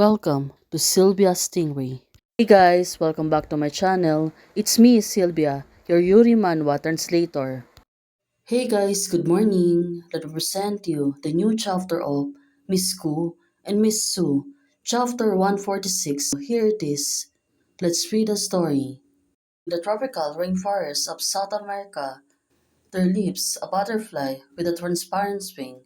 Welcome to Sylvia Stingray. Hey guys, welcome back to my channel. It's me, Sylvia, your Yuri Manhwa translator. Hey guys, good morning. Let me present you the new chapter of Miss Ku and Miss Su, chapter 146. Here it is. Let's read the story. In the tropical rainforests of South America, there lives a butterfly with a transparent wing.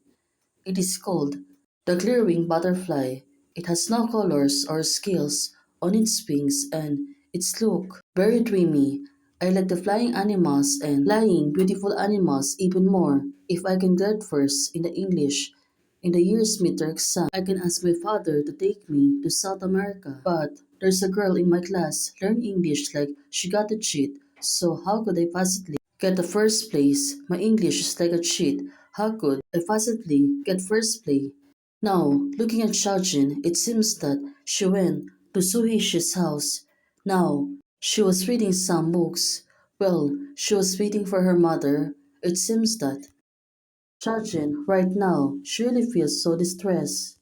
It is called the clear-winged butterfly. It has no colors or scales on its wings and its look very dreamy. I like the flying animals and flying beautiful animals even more if I can get first in the English. In the year's midterm exam, I can ask my father to take me to South America. But there's a girl in my class learn English like she got a cheat. So how could I possibly get the first place? My English is like a cheat. How could I possibly get first place? Now, looking at Xiaojin, it seems that she went to Suhishi's house. Now, she was reading some books. Well, she was waiting for her mother. It seems that Xiaojin, right now, she really feels so distressed.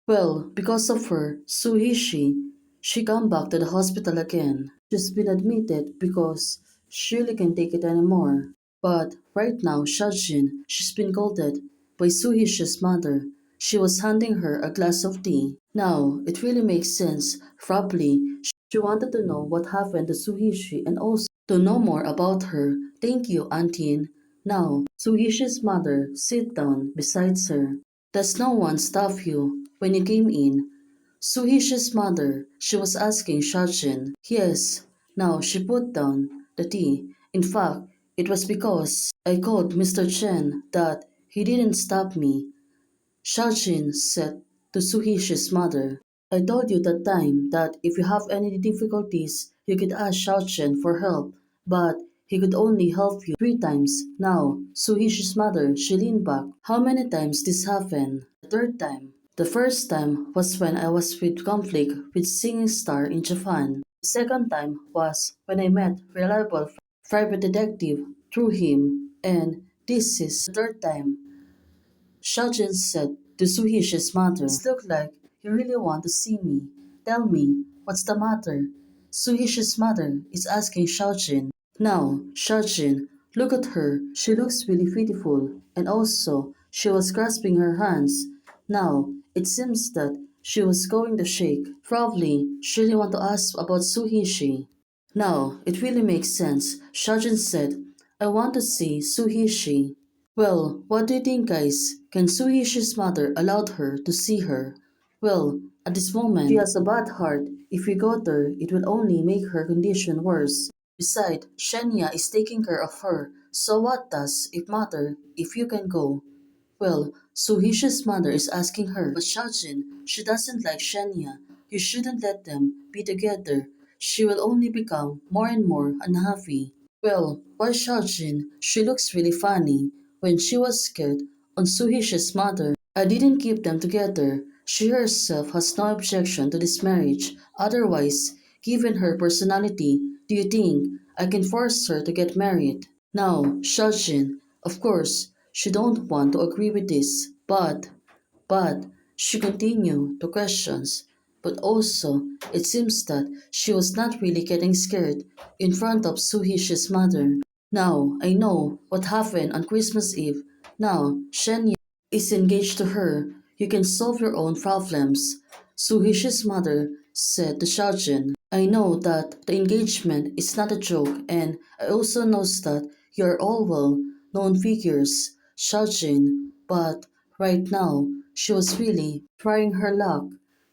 Well, because of her, Suhishi, she come back to the hospital again. She's been admitted because she really can't take it anymore. But right now, Shajin, she's been scolded by Suhishi's mother. She was handing her a glass of tea. Now, it really makes sense. Probably, she wanted to know what happened to Suhishi and also to know more about her. Thank you, Auntie. Now, Suhishi's mother sit down beside her. Does no one stop you when you came in? Suhishi's mother, she was asking Shajin. Yes. Now she put down the tea. In fact, it was because I called Mr. Chen that he didn't stop me. Xiaojin said to Suhishi's mother, I told you that time that if you have any difficulties, you could ask Xiaojin for help, but he could only help you 3 times. Now, Suhishi's mother, she leaned back. How many times this happened? The third time. The first time was when I was with conflict with singing star in Japan. The second time was when I met reliable private detective through him, and this is the third time. Xiaojin said to Suhishi's mother, it looks like you really want to see me. Tell me, what's the matter? Suhishi's mother is asking Xiaojin. Now, Xiaojin, look at her. She looks really beautiful. And also, she was grasping her hands. Now, it seems that she was going to shake. Probably, she didn't want to ask about Suhishi. Now, it really makes sense. Xiaojin said, I want to see Suhishi. Well, what do you think, guys? Can Suhishi's mother allowed her to see her? Well, at this moment, she has a bad heart. If we go there, it will only make her condition worse. Besides, Shenya is taking care of her, so what does it matter if you can go? Well, Suhishi's mother is asking her, but Xiaojin, she doesn't like Shenya. You shouldn't let them be together. She will only become more and more unhappy. Well, why Xiaojin? She looks really funny. When she was scared on Suhishi's mother, I didn't keep them together. She herself has no objection to this marriage. Otherwise, given her personality, do you think I can force her to get married? Now, Xiaojin, of course, she don't want to agree with this, but she continued to questions. But also, it seems that she was not really getting scared in front of Suhishi's mother. Now, I know what happened on Christmas Eve. Now, Shenya is engaged to her. You can solve your own problems. Suhishi's mother said to Xiaojin. I know that the engagement is not a joke, and I also know that you are all well-known figures, Xiaojin, but right now, she was really trying her luck.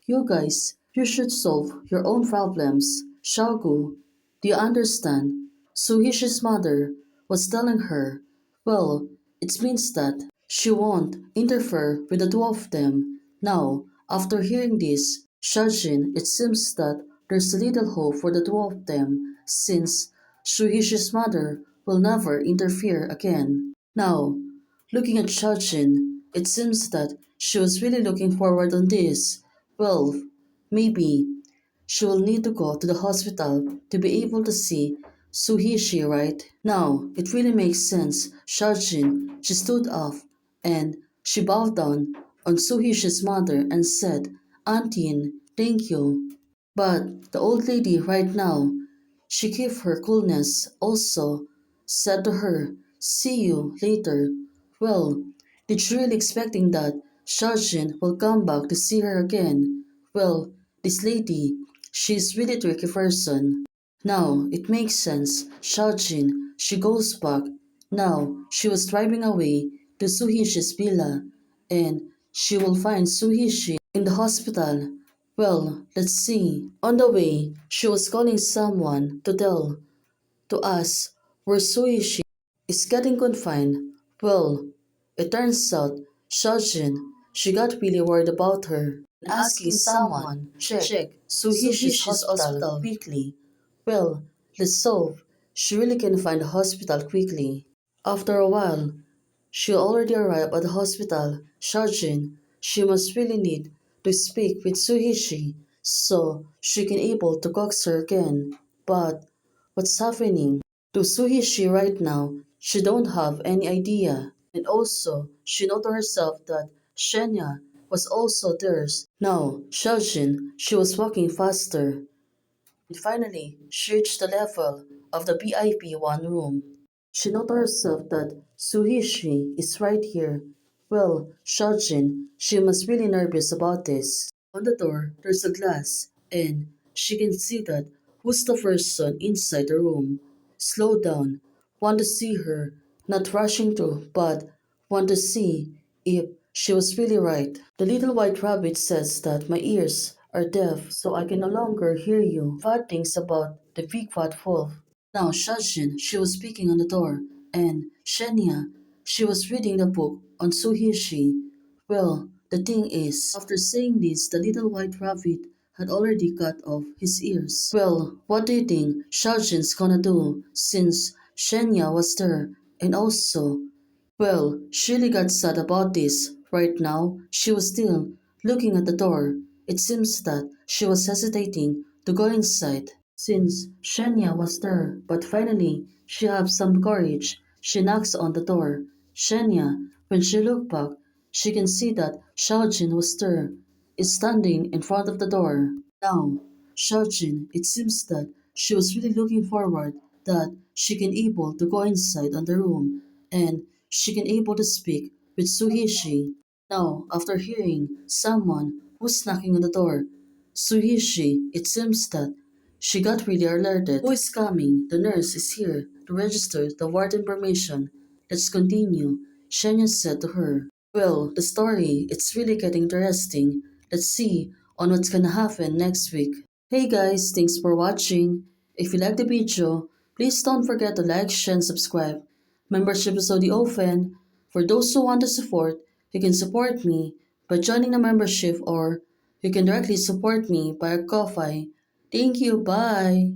You guys, you should solve your own problems. Xiaoqu, do you understand? Suhishi's mother was telling her, well, it means that she won't interfere with the two of them. Now, after hearing this, Shajin, it seems that there's little hope for the two of them, since Suhishi's mother will never interfere again. Now, looking at Shajin, it seems that she was really looking forward on this. Well, maybe she will need to go to the hospital to be able to see Suhishi, right? Now, it really makes sense. Shajin, she stood up and she bowed down on Suhishi's mother and said, Auntie, thank you. But the old lady right now, she kept her coolness, also said to her, see you later. Well, did she really expecting that Xiaojin will come back to see her again? Well, this lady, she's really tricky person. Now, it makes sense. Xiaojin, she goes back. Now, she was driving away to Suhishi's villa, and she will find Suhishi in the hospital. Well, let's see. On the way, she was calling someone to ask where Suishi is getting confined. Well, it turns out Xiaojin, she got really worried about her and asking someone check Suhishi's hospital quickly. Well, let's hope she really can find a hospital quickly. After a while, she already arrived at the hospital. Xiaojin, she must really need to speak with Suhishi so she can able to coax her again. But what's happening to Suhishi right now? She don't have any idea. And also, she know to herself that Shenya was also theirs. Now, Xiaojin, she was walking faster. And finally, she reached the level of the VIP one room. She noticed herself that Suhishi is right here. Well, Xiaojin, she must really nervous about this. On the door, there's a glass, and she can see that who's the person inside the room. Slow down. Want to see her, not rushing to, but want to see if she was really right. The little white rabbit says that my ears are deaf, so I can no longer hear you. Bad things about the big fat wolf. Now Shashin, she was speaking on the door, and Shenya, she was reading the book on Suhishi. Well, the thing is, after saying this, the little white rabbit had already cut off his ears. Well, what do you think Shashin's gonna do since Shenya was there? And also, well, she really got sad about this. Right now, she was still looking at the door. It seems that she was hesitating to go inside since Shenya was there, but finally she had some courage. She knocks on the door. Shenya, when she looked back, she can see that Xiaojin was there, is standing in front of the door. Now, Xiaojin, it seems that she was really looking forward that she can able to go inside on the room and she can able to speak with Suhishi. Now, after hearing someone who's knocking on the door, Suhishi, it seems that she got really alerted. Who is coming? The nurse is here to register the ward information. Let's continue, Shenya said to her. Well, the story, it's really getting interesting. Let's see on what's gonna happen next week. Hey guys, thanks for watching. If you like the video, please don't forget to like, share, and subscribe. Membership is already open. For those who want to support, you can support me by joining the membership or you can directly support me by a Ko-Fi. Thank you, bye!